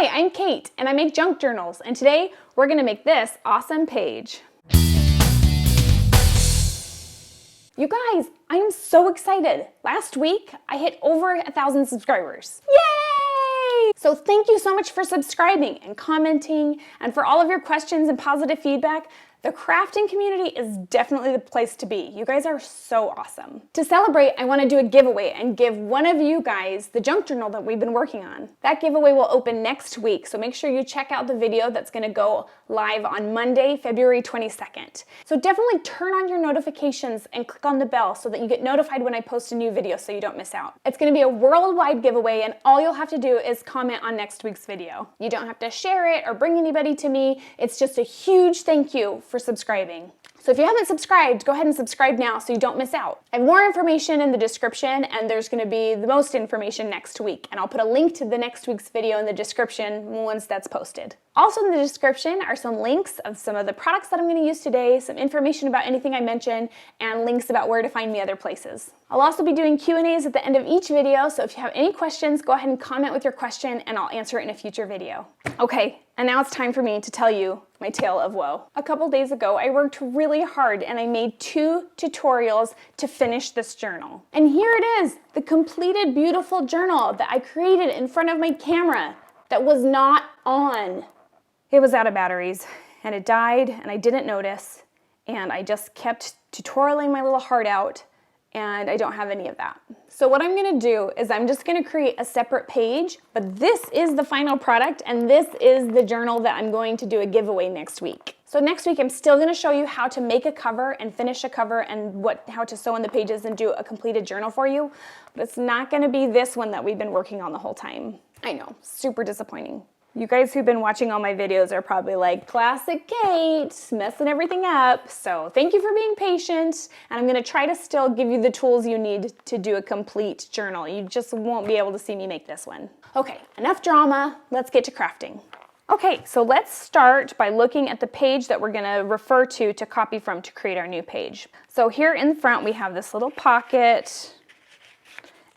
Hi, I'm Kate, and I make junk journals, and today we're gonna make this awesome page. You guys, I am so excited. Last week, I hit over 1,000 subscribers. Yay! So thank you so much for subscribing and commenting, and for all of your questions and positive feedback. The crafting community is definitely the place to be. You guys are so awesome. To celebrate, I want to do a giveaway and give one of you guys the junk journal that we've been working on. That giveaway will open next week, so make sure you check out the video that's going to go live on Monday, February 22nd. So definitely turn on your notifications and click on the bell so that you get notified when I post a new video so you don't miss out. It's going to be a worldwide giveaway, and all you'll have to do is comment on next week's video. You don't have to share it or bring anybody to me. It's just a huge thank you for subscribing. So if you haven't subscribed, go ahead and subscribe now so you don't miss out. I have more information in the description, and there's going to be the most information next week, and I'll put a link to the next week's video in the description once that's posted. Also in the description are some links of some of the products that I'm going to use today, some information about anything I mentioned, and links about where to find me other places. I'll also be doing Q&As at the end of each video, so if you have any questions, go ahead and comment with your question and I'll answer it in a future video. Okay, and now it's time for me to tell you my tale of woe. A couple days ago, I worked really hard and I made 2 tutorials to finish this journal. And here it is, the completed beautiful journal that I created in front of my camera that was not on. It was out of batteries and it died and I didn't notice, and I just kept tutorialing my little heart out, and I don't have any of that. So what I'm gonna do is I'm just gonna create a separate page, but this is the final product and this is the journal that I'm going to do a giveaway next week. So next week I'm still gonna show you how to make a cover and finish a cover and how to sew in the pages and do a completed journal for you, but it's not gonna be this one that we've been working on the whole time. I know, super disappointing. You guys who've been watching all my videos are probably like, classic Kate, messing everything up. So thank you for being patient, and I'm gonna try to still give you the tools you need to do a complete journal. You just won't be able to see me make this one. Okay, enough drama, let's get to crafting. Okay, so let's start by looking at the page that we're gonna refer to copy from to create our new page. So here in front we have this little pocket,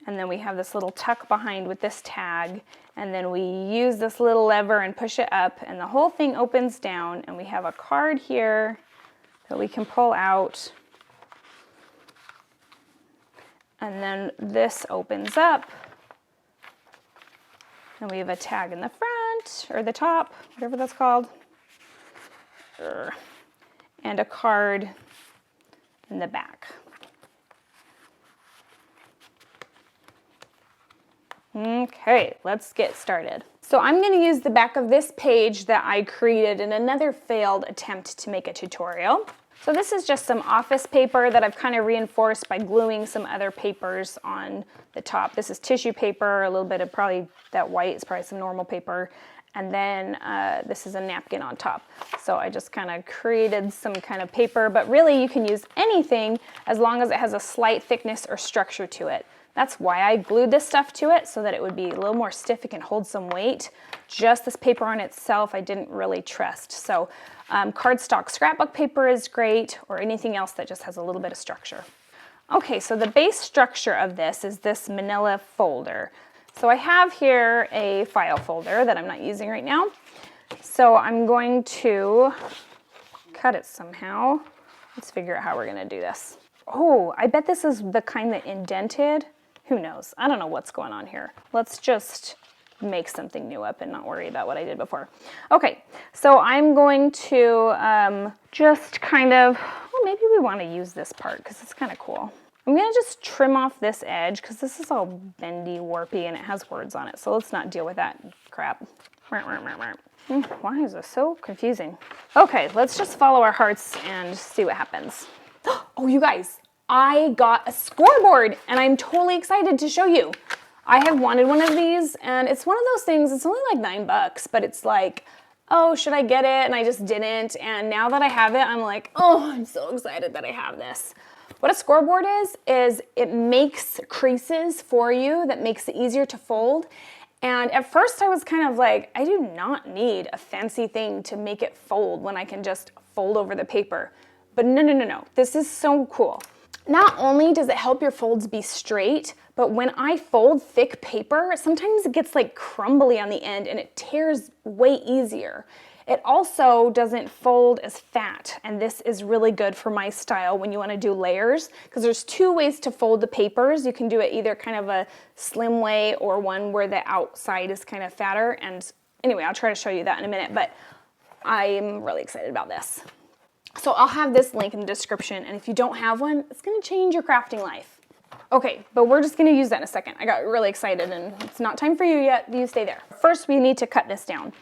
and then we have this little tuck behind with this tag, and then we use this little lever and push it up, and the whole thing opens down, and we have a card here that we can pull out, and then this opens up, and we have a tag in the front, or the top, whatever that's called, and a card in the back. Okay, let's get started. So I'm going to use the back of this page that I created in another failed attempt to make a tutorial. So this is just some office paper that I've kind of reinforced by gluing some other papers on the top. This is tissue paper, a little bit of probably that white is probably some normal paper, and then this is a napkin on top. So I just kind of created some kind of paper, but really you can use anything as long as it has a slight thickness or structure to it. That's why I glued this stuff to it, so that it would be a little more stiff, it can hold some weight. Just this paper on itself I didn't really trust. So cardstock scrapbook paper is great, or anything else that just has a little bit of structure. Okay, so the base structure of this is this manila folder. So I have here a file folder that I'm not using right now. So I'm going to cut it somehow. Let's figure out how we're gonna do this. Oh, I bet this is the kind that indented. Who knows? I don't know what's going on here. Let's just make something new up and not worry about what I did before. Okay, so I'm going to just kind of, well, maybe we want to use this part because it's kind of cool. I'm going to just trim off this edge because this is all bendy, warpy, and it has words on it. So let's not deal with that crap. Why is this so confusing? Okay, let's just follow our hearts and see what happens. Oh, you guys, I got a scoreboard and I'm totally excited to show you. I have wanted one of these, and it's one of those things, it's only like $9, but it's like, oh, should I get it? And I just didn't. And now that I have it, I'm like, oh, I'm so excited that I have this. What a scoreboard is it makes creases for you that makes it easier to fold. And at first I was kind of like, I do not need a fancy thing to make it fold when I can just fold over the paper. But no, this is so cool. Not only does it help your folds be straight, but when I fold thick paper, sometimes it gets like crumbly on the end and it tears way easier. It also doesn't fold as fat, and this is really good for my style when you want to do layers, because there's two ways to fold the papers. You can do it either kind of a slim way or one where the outside is kind of fatter. And anyway, I'll try to show you that in a minute, but I'm really excited about this. So I'll have this link in the description, and if you don't have one, it's going to change your crafting life. Okay, but we're just going to use that in a second. I got really excited, and it's not time for you yet. You stay there. First, we need to cut this down.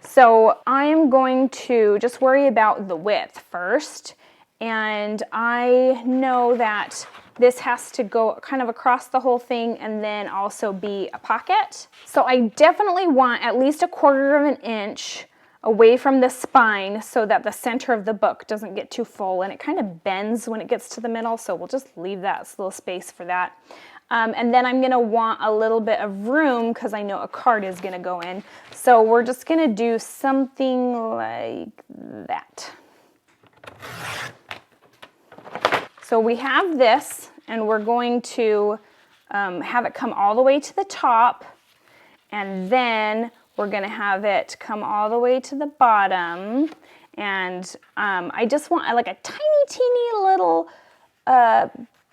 So I am going to just worry about the width first, and I know that this has to go kind of across the whole thing and then also be a pocket. So I definitely want at least 1/4 of an inch away from the spine so that the center of the book doesn't get too full, and it kind of bends when it gets to the middle, so we'll just leave that little space for that. And then I'm gonna want a little bit of room because I know a card is gonna go in. So we're just gonna do something like that. So we have this, and we're going to have it come all the way to the top, and then we're gonna have it come all the way to the bottom. And I just want like a tiny, teeny little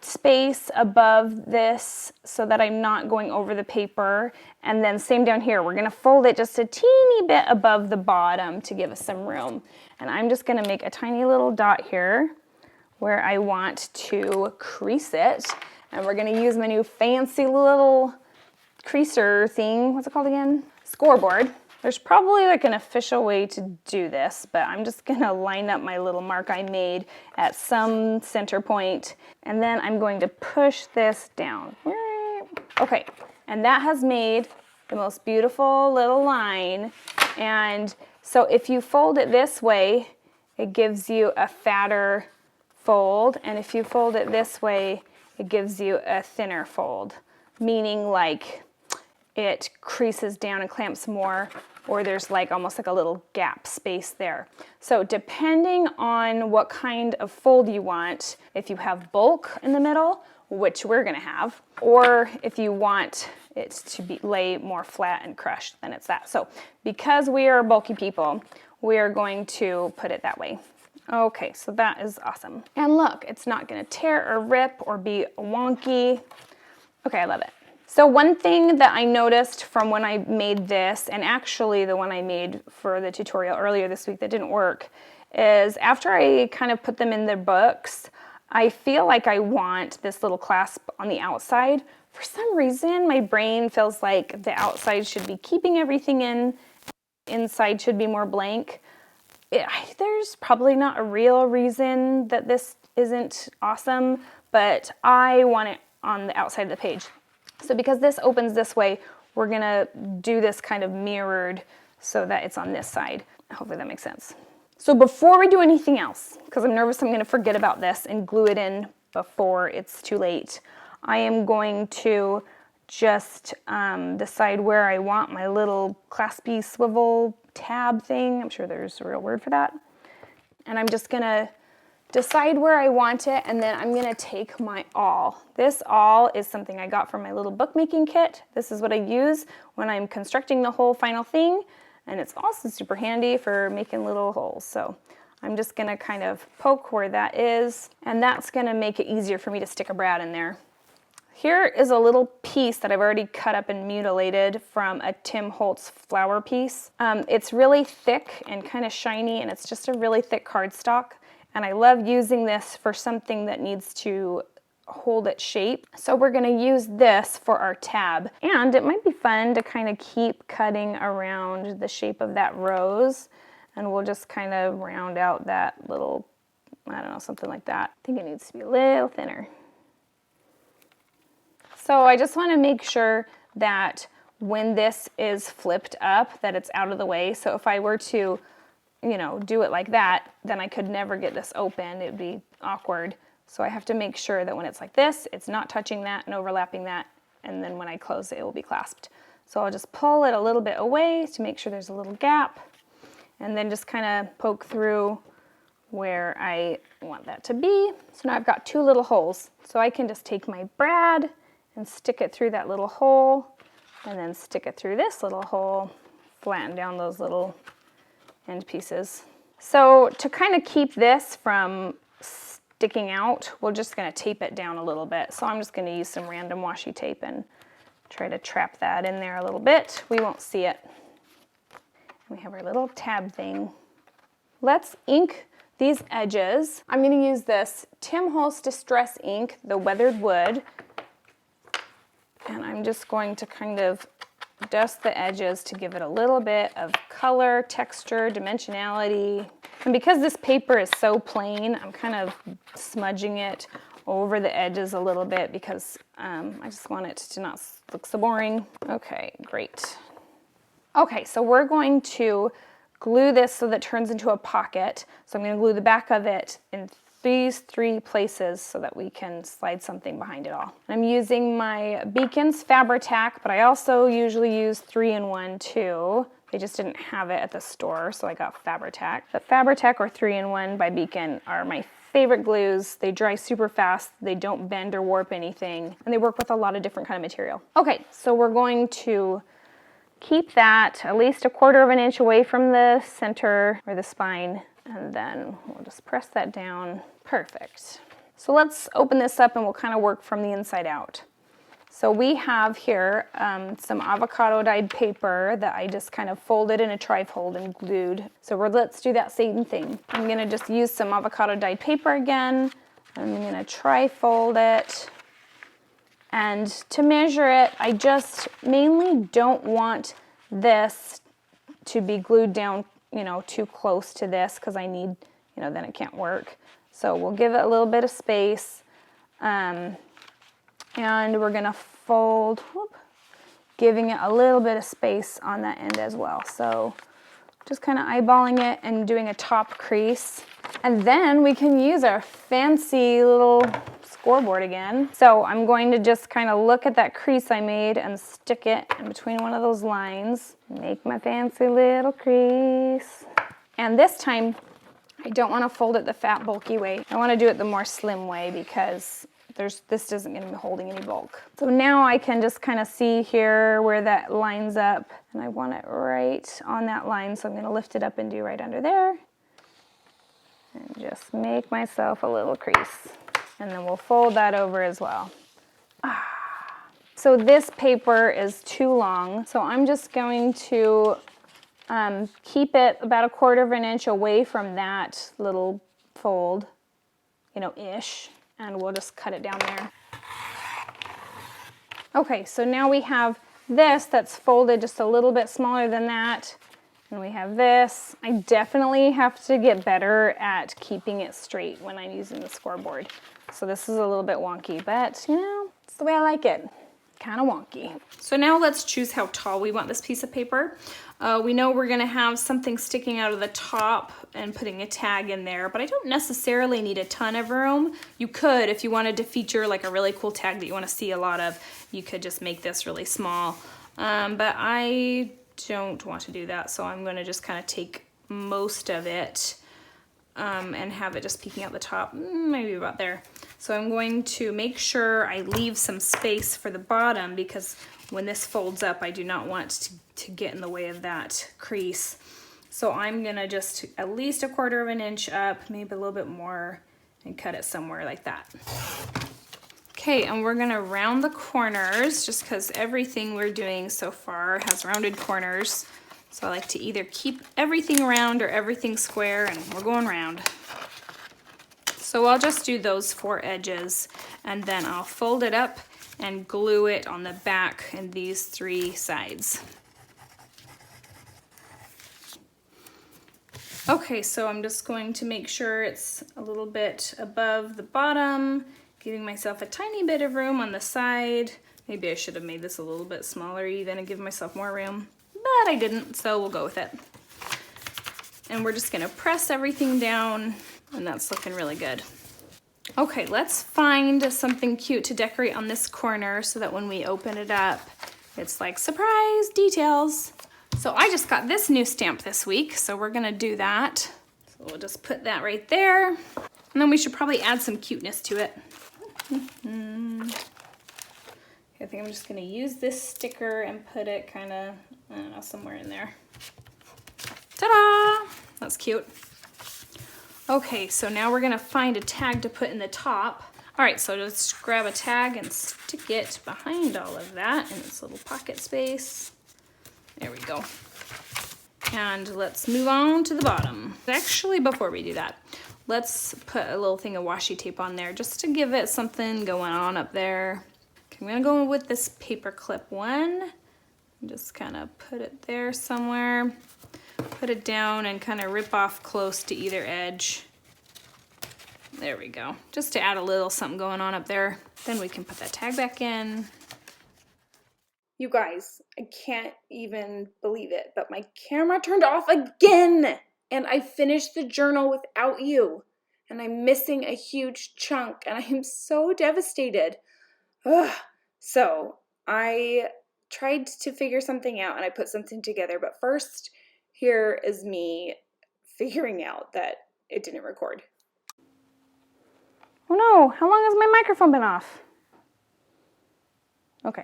space above this so that I'm not going over the paper. And then same down here, we're gonna fold it just a teeny bit above the bottom to give us some room. And I'm just gonna make a tiny little dot here where I want to crease it. And we're gonna use my new fancy little creaser thing. What's it called again? Scoreboard. There's probably like an official way to do this, but I'm just gonna line up my little mark I made at some center point, and then I'm going to push this down. Okay, and that has made the most beautiful little line. And so if you fold it this way, it gives you a fatter fold, and if you fold it this way, it gives you a thinner fold, meaning like it creases down and clamps more, or there's like almost like a little gap space there. So depending on what kind of fold you want, if you have bulk in the middle, which we're gonna have, or if you want it to lay more flat and crushed, then it's that. So because we are bulky people, we are going to put it that way. Okay, so that is awesome. And look, it's not gonna tear or rip or be wonky. Okay, I love it. So one thing that I noticed from when I made this, and actually the one I made for the tutorial earlier this week that didn't work, is after I kind of put them in their books, I feel like I want this little clasp on the outside. For some reason, my brain feels like the outside should be keeping everything in, inside should be more blank. There's probably not a real reason that this isn't awesome, but I want it on the outside of the page. So because this opens this way, we're gonna do this kind of mirrored so that it's on this side. Hopefully that makes sense. So before we do anything else, because I'm nervous I'm gonna forget about this and glue it in before it's too late, I am going to just decide where I want my little claspy swivel tab thing. I'm sure there's a real word for that. And I'm just gonna decide where I want it, and then I'm gonna take my awl. This awl is something I got from my little bookmaking kit. This is what I use when I'm constructing the whole final thing, and it's also super handy for making little holes. So I'm just gonna kind of poke where that is, and that's gonna make it easier for me to stick a brad in there. Here is a little piece that I've already cut up and mutilated from a Tim Holtz flower piece. It's really thick and kind of shiny, and it's just a really thick cardstock. And I love using this for something that needs to hold its shape. So we're gonna use this for our tab. And it might be fun to kind of keep cutting around the shape of that rose. And we'll just kind of round out that little, I don't know, something like that. I think it needs to be a little thinner. So I just wanna make sure that when this is flipped up, that it's out of the way. So if I were to do it like that, then I could never get this open. It would be awkward. So I have to make sure that when it's like this, it's not touching that and overlapping that. And then when I close it, it will be clasped. So I'll just pull it a little bit away to make sure there's a little gap, and then just kind of poke through where I, I want that to be. So now I've got 2 little holes. So I can just take my brad and stick it through that little hole, and then stick it through this little hole, flatten down those little end pieces. So to kind of keep this from sticking out, we're just going to tape it down a little bit. So I'm just going to use some random washi tape and try to trap that in there a little bit. We won't see it. We have our little tab thing. Let's ink these edges. I'm going to use this Tim Holtz Distress ink, the weathered wood, and I'm just going to kind of dust the edges to give it a little bit of color, texture, dimensionality. And because this paper is so plain, I'm kind of smudging it over the edges a little bit because I just want it to not look so boring. Okay, great. Okay, so we're going to glue this so that it turns into a pocket. So I'm going to glue the back of it in these 3 places so that we can slide something behind it all. I'm using my Beacon's Fabri-Tac, but I also usually use 3-in-1 too. They just didn't have it at the store, so I got Fabri-Tac. But Fabri-Tac or 3-in-1 by Beacon are my favorite glues. They dry super fast, they don't bend or warp anything, and they work with a lot of different kind of material. Okay, so we're going to keep that at least 1/4 of an inch away from the center or the spine, and then we'll just press that down. Perfect. So let's open this up and we'll kind of work from the inside out. So we have here some avocado dyed paper that I just kind of folded in a trifold and glued. So let's do that same thing. I'm going to just use some avocado dyed paper again. I'm going to trifold it. And to measure it, I just mainly don't want this to be glued down, too close to this because I need, then it can't work. So we'll give it a little bit of space. And we're gonna fold, giving it a little bit of space on that end as well. So just kind of eyeballing it and doing a top crease. And then we can use our fancy little scoreboard again. So I'm going to just kind of look at that crease I made and stick it in between one of those lines. Make my fancy little crease. And this time, I don't want to fold it the fat, bulky way. I want to do it the more slim way because this isn't going to be holding any bulk. So now I can just kind of see here where that lines up, and I want it right on that line. So I'm going to lift it up and do right under there. And just make myself a little crease. And then we'll fold that over as well. So this paper is too long, so I'm just going to keep it about 1/4 of an inch away from that little fold, ish, and we'll just cut it down there. Okay, so now we have this that's folded just a little bit smaller than that, and we have this. I definitely have to get better at keeping it straight when I'm using the scoreboard. So this is a little bit wonky, but it's the way I like it. Kind of wonky. So now let's choose how tall we want this piece of paper. We know we're gonna have something sticking out of the top and putting a tag in there, but I don't necessarily need a ton of room. You could, if you wanted to feature like a really cool tag that you wanna see a lot of, you could just make this really small. But I don't want to do that, so I'm gonna just kind of take most of it and have it just peeking out the top, maybe about there. So I'm going to make sure I leave some space for the bottom because when this folds up, I do not want to get in the way of that crease. So I'm gonna just at least 1/4 of an inch up, maybe a little bit more, and cut it somewhere like that. Okay, and we're gonna round the corners just because everything we're doing so far has rounded corners. So I like to either keep everything round or everything square, and we're going round. So I'll just do those 4 edges, and then I'll fold it up and glue it on the back and these 3 sides. Okay, so I'm just going to make sure it's a little bit above the bottom, giving myself a tiny bit of room on the side. Maybe I should have made this a little bit smaller even and give myself more room, but I didn't, so we'll go with it. And we're just gonna press everything down, and that's looking really good. Okay, let's find something cute to decorate on this corner so that when we open it up, it's like surprise details. So I just got this new stamp this week, so we're gonna do that. So we'll just put that right there. And then we should probably add some cuteness to it. I think I'm just gonna use this sticker and put it kind of, I don't know, somewhere in there. Ta-da! That's cute. Okay, so now we're gonna find a tag to put in the top. All right, so let's grab a tag and stick it behind all of that in this little pocket space. There we go. And let's move on to the bottom. Actually, before we do that, let's put a little thing of washi tape on there just to give it something going on up there. Okay, I'm gonna go with this paper clip one. Just kind of put it there somewhere. Put it down and kind of rip off close to either edge. There we go. Just to add a little something going on up there. Then we can put that tag back in. You guys, I can't even believe it, but my camera turned off again! And I finished the journal without you. And I'm missing a huge chunk, and I am so devastated. Ugh. So, I tried to figure something out, and I put something together, but first, here is me figuring out that it didn't record. Oh no, how long has my microphone been off? Okay.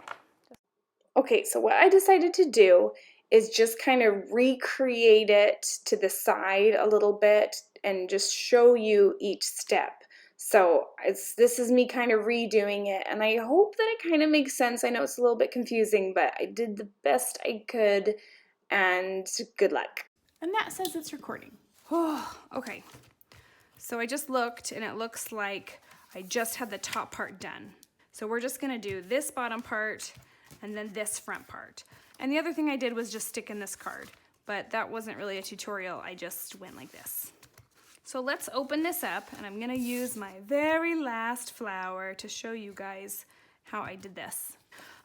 Okay, so what I decided to do is just kind of recreate it to the side a little bit and just show you each step. So this is me kind of redoing it, and I hope that it kind of makes sense. I know it's a little bit confusing, but I did the best I could, and good luck. And that says it's recording. Oh, okay. So I just looked, and it looks like I just had the top part done. So we're just gonna do this bottom part and then this front part. And the other thing I did was just stick in this card, but that wasn't really a tutorial. I just went like this. So let's open this up, and I'm gonna use my very last flower to show you guys how I did this.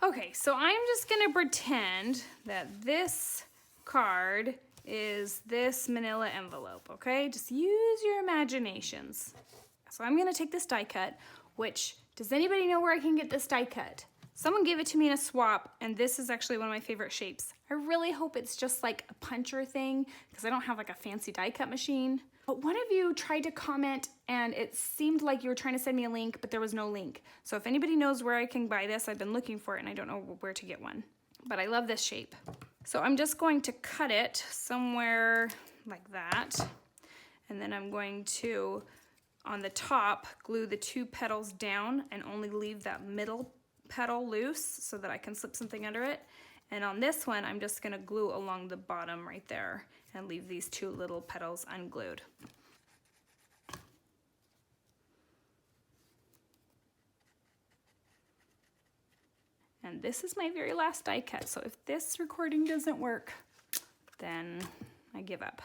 Okay, so I'm just gonna pretend that this card is this manila envelope, okay? Just use your imaginations. So I'm gonna take this die cut, which, does anybody know where I can get this die cut? Someone gave it to me in a swap, and this is actually one of my favorite shapes. I really hope it's just like a puncher thing, because I don't have like a fancy die cut machine. But one of you tried to comment, and it seemed like you were trying to send me a link, but there was no link. So if anybody knows where I can buy this, I've been looking for it, and I don't know where to get one. But I love this shape. So I'm just going to cut it somewhere like that. And then I'm going to, on the top, glue the two petals down and only leave that middle petal loose so that I can slip something under it. And on this one, I'm just gonna glue along the bottom right there and leave these two little petals unglued. And this is my very last die cut, so if this recording doesn't work, then I give up.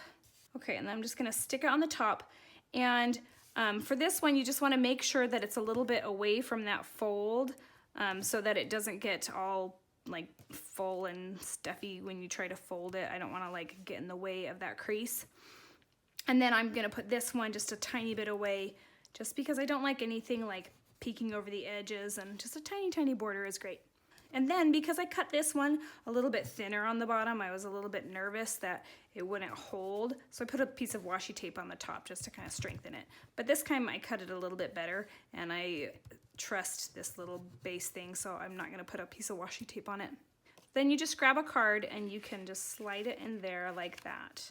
Okay, and then I'm just gonna stick it on the top. And for this one, you just wanna make sure that it's a little bit away from that fold so that it doesn't get all like full and stuffy when you try to fold it. I don't wanna like get in the way of that crease. And then I'm gonna put this one just a tiny bit away just because I don't like anything like peeking over the edges, and just a tiny, tiny border is great. And then because I cut this one a little bit thinner on the bottom, I was a little bit nervous that it wouldn't hold. So I put a piece of washi tape on the top just to kind of strengthen it. But this time I cut it a little bit better, and I trust this little base thing, so I'm not gonna put a piece of washi tape on it. Then you just grab a card and you can just slide it in there like that,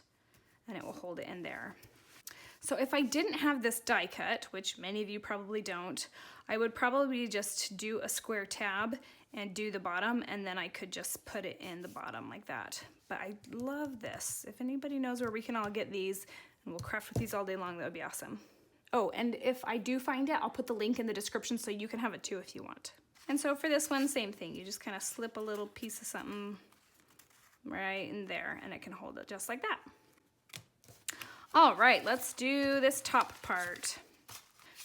and it will hold it in there. So if I didn't have this die cut, which many of you probably don't, I would probably just do a square tab and do the bottom, and then I could just put it in the bottom like that. But I love this. If anybody knows where we can all get these, and we'll craft with these all day long, that would be awesome. Oh, and if I do find it, I'll put the link in the description so you can have it too if you want. And so for this one, same thing. You just kind of slip a little piece of something right in there, and it can hold it just like that. All right, let's do this top part.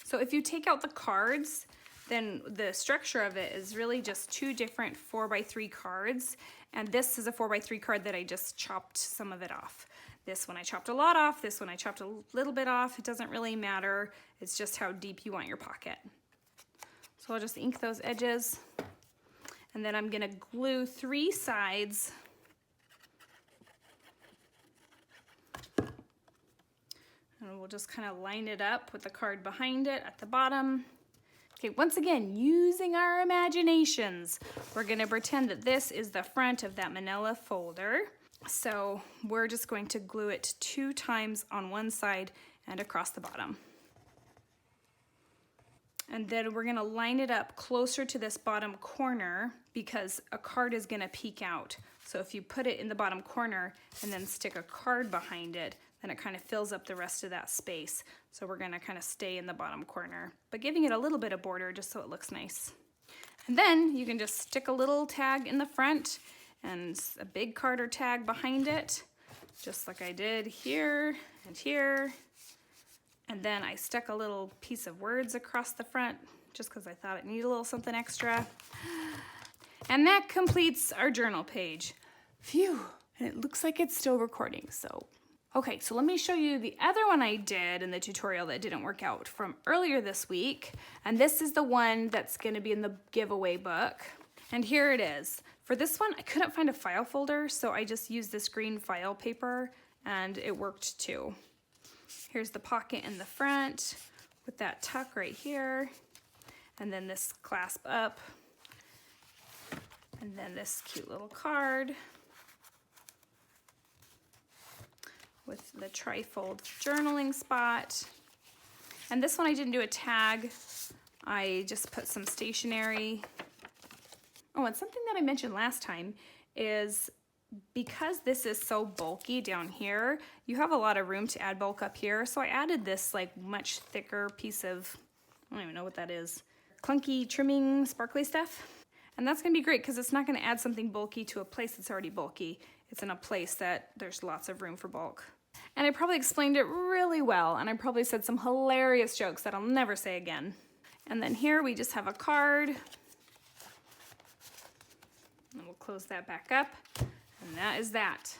So if you take out the cards, then the structure of it is really just two different 4x3 cards. And this is a 4x3 card that I just chopped some of it off. This one I chopped a lot off, this one I chopped a little bit off. It doesn't really matter. It's just how deep you want your pocket. So I'll just ink those edges. And then I'm gonna glue 3 sides. And we'll just kind of line it up with the card behind it at the bottom. Okay, once again, using our imaginations, we're going to pretend that this is the front of that manila folder. So we're just going to glue it 2 times on one side and across the bottom. And then we're going to line it up closer to this bottom corner because a card is going to peek out. So if you put it in the bottom corner and then stick a card behind it, then it kind of fills up the rest of that space. So we're going to kind of stay in the bottom corner, but giving it a little bit of border just so it looks nice. And then you can just stick a little tag in the front and a big card or tag behind it, just like I did here and here. And then I stuck a little piece of words across the front just because I thought it needed a little something extra. And that completes our journal page. Phew, and it looks like it's still recording, so. Okay, so let me show you the other one I did in the tutorial that didn't work out from earlier this week. And this is the one that's gonna be in the giveaway book. And here it is. For this one, I couldn't find a file folder, so I just used this green file paper and it worked too. Here's the pocket in the front with that tuck right here. And then this clasp up. And then this cute little card with the trifold journaling spot. And this one I didn't do a tag. I just put some stationery. Oh, and something that I mentioned last time is because this is so bulky down here, you have a lot of room to add bulk up here. So I added this like much thicker piece of, I don't even know what that is, clunky trimming sparkly stuff. And that's gonna be great because it's not gonna add something bulky to a place that's already bulky. It's in a place that there's lots of room for bulk. And I probably explained it really well, and I probably said some hilarious jokes that I'll never say again. And then here we just have a card. And we'll close that back up. And that is that.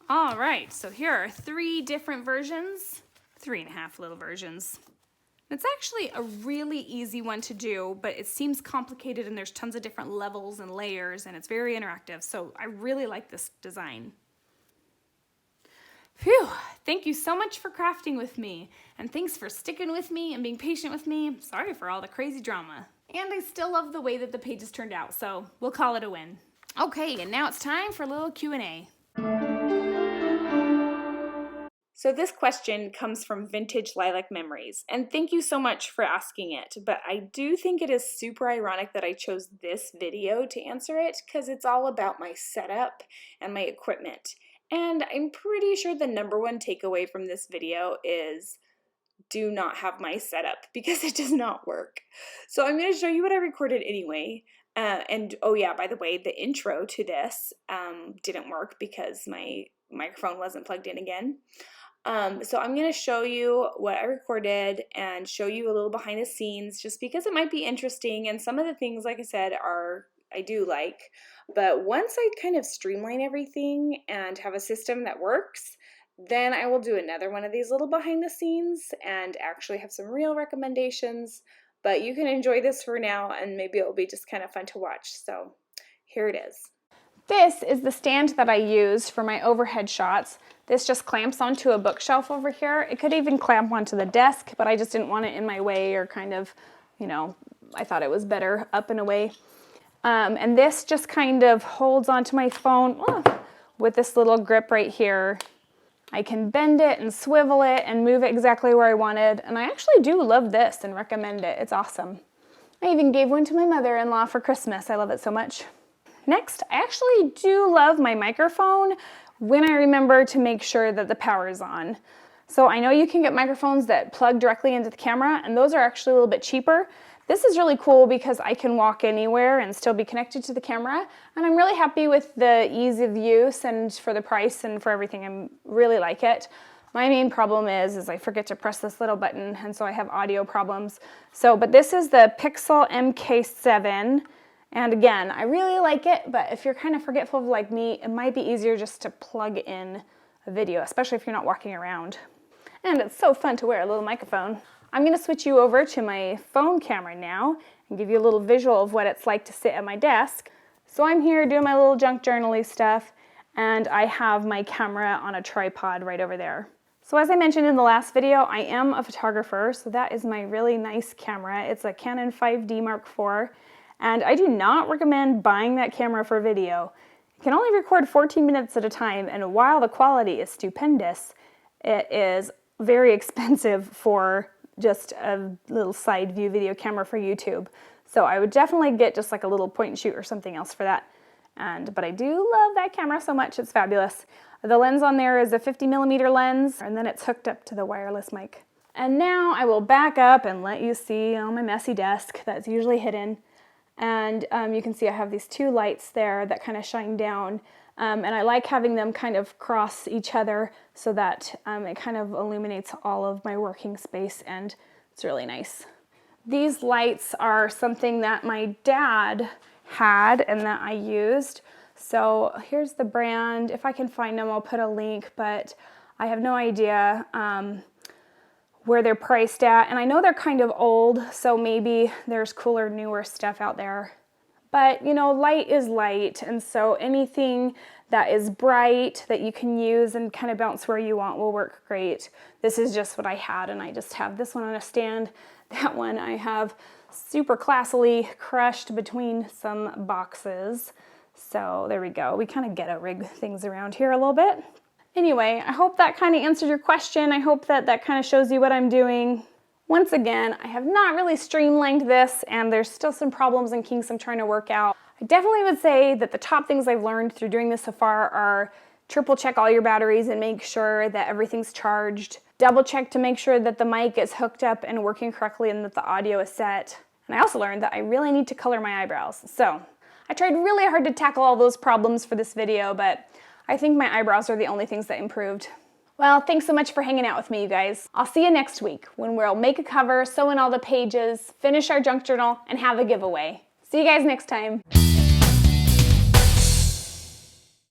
All right, so here are 3 different versions, 3.5 little versions. It's actually a really easy one to do, but it seems complicated and there's tons of different levels and layers and it's very interactive. So I really like this design. Phew, thank you so much for crafting with me. And thanks for sticking with me and being patient with me. Sorry for all the crazy drama. And I still love the way that the pages turned out, so we'll call it a win. Okay, and now it's time for a little Q&A. So this question comes from Vintage Lilac Memories, and thank you so much for asking it, but I do think it is super ironic that I chose this video to answer it because it's all about my setup and my equipment. And I'm pretty sure the #1 takeaway from this video is do not have my setup because it does not work. So I'm going to show you what I recorded anyway. And oh yeah, by the way, the intro to this didn't work because my microphone wasn't plugged in again. So I'm going to show you what I recorded and show you a little behind the scenes just because it might be interesting. And some of the things, like I said, I do like. But once I kind of streamline everything and have a system that works, then I will do another one of these little behind the scenes and actually have some real recommendations. But you can enjoy this for now and maybe it'll be just kind of fun to watch. So here it is. This is the stand that I use for my overhead shots. This just clamps onto a bookshelf over here. It could even clamp onto the desk, but I just didn't want it in my way or kind of, you know, I thought it was better up and away. And this just kind of holds onto my phone with this little grip right here. I can bend it and swivel it and move it exactly where I wanted. And I actually do love this and recommend it. It's awesome. I even gave one to my mother-in-law for Christmas. I love it so much. Next, I actually do love my microphone when I remember to make sure that the power is on. So I know you can get microphones that plug directly into the camera, and those are actually a little bit cheaper. This is really cool because I can walk anywhere and still be connected to the camera, and I'm really happy with the ease of use and for the price and for everything. I really like it. My main problem is I forget to press this little button, and so I have audio problems. But this is the Pixel MK7. And again, I really like it, but if you're kind of forgetful like me, it might be easier just to plug in a video, especially if you're not walking around. And it's so fun to wear a little microphone. I'm going to switch you over to my phone camera now and give you a little visual of what it's like to sit at my desk. So I'm here doing my little junk journaling stuff, and I have my camera on a tripod right over there. So as I mentioned in the last video, I am a photographer, so that is my really nice camera. It's a Canon 5D Mark IV, and I do not recommend buying that camera for video. It can only record 14 minutes at a time, and while the quality is stupendous, it is very expensive for just a little side view video camera for YouTube. So I would definitely get just like a little point and shoot or something else for that. But I do love that camera so much, it's fabulous. The lens on there is a 50mm lens, and then it's hooked up to the wireless mic. And now I will back up and let you see on my messy desk that's usually hidden. And you can see I have these two lights there that kind of shine down. And I like having them kind of cross each other so that it kind of illuminates all of my working space, and it's really nice. These lights are something that my dad had and that I used. So here's the brand. If I can find them, I'll put a link, but I have no idea where they're priced at. And I know they're kind of old, so maybe there's cooler, newer stuff out there. But you know, light is light, and so anything that is bright that you can use and kind of bounce where you want will work great. This is just what I had, and I just have this one on a stand. That one I have super classily crushed between some boxes. So there we go. We kind of ghetto rig things around here a little bit. Anyway, I hope that kind of answered your question. I hope that that kind of shows you what I'm doing. Once again, I have not really streamlined this, and there's still some problems and kinks I'm trying to work out. I definitely would say that the top things I've learned through doing this so far are triple check all your batteries and make sure that everything's charged. Double check to make sure that the mic is hooked up and working correctly and that the audio is set. And I also learned that I really need to color my eyebrows. So I tried really hard to tackle all those problems for this video, but I think my eyebrows are the only things that improved. Well, thanks so much for hanging out with me, you guys. I'll see you next week when we'll make a cover, sew in all the pages, finish our junk journal, and have a giveaway. See you guys next time.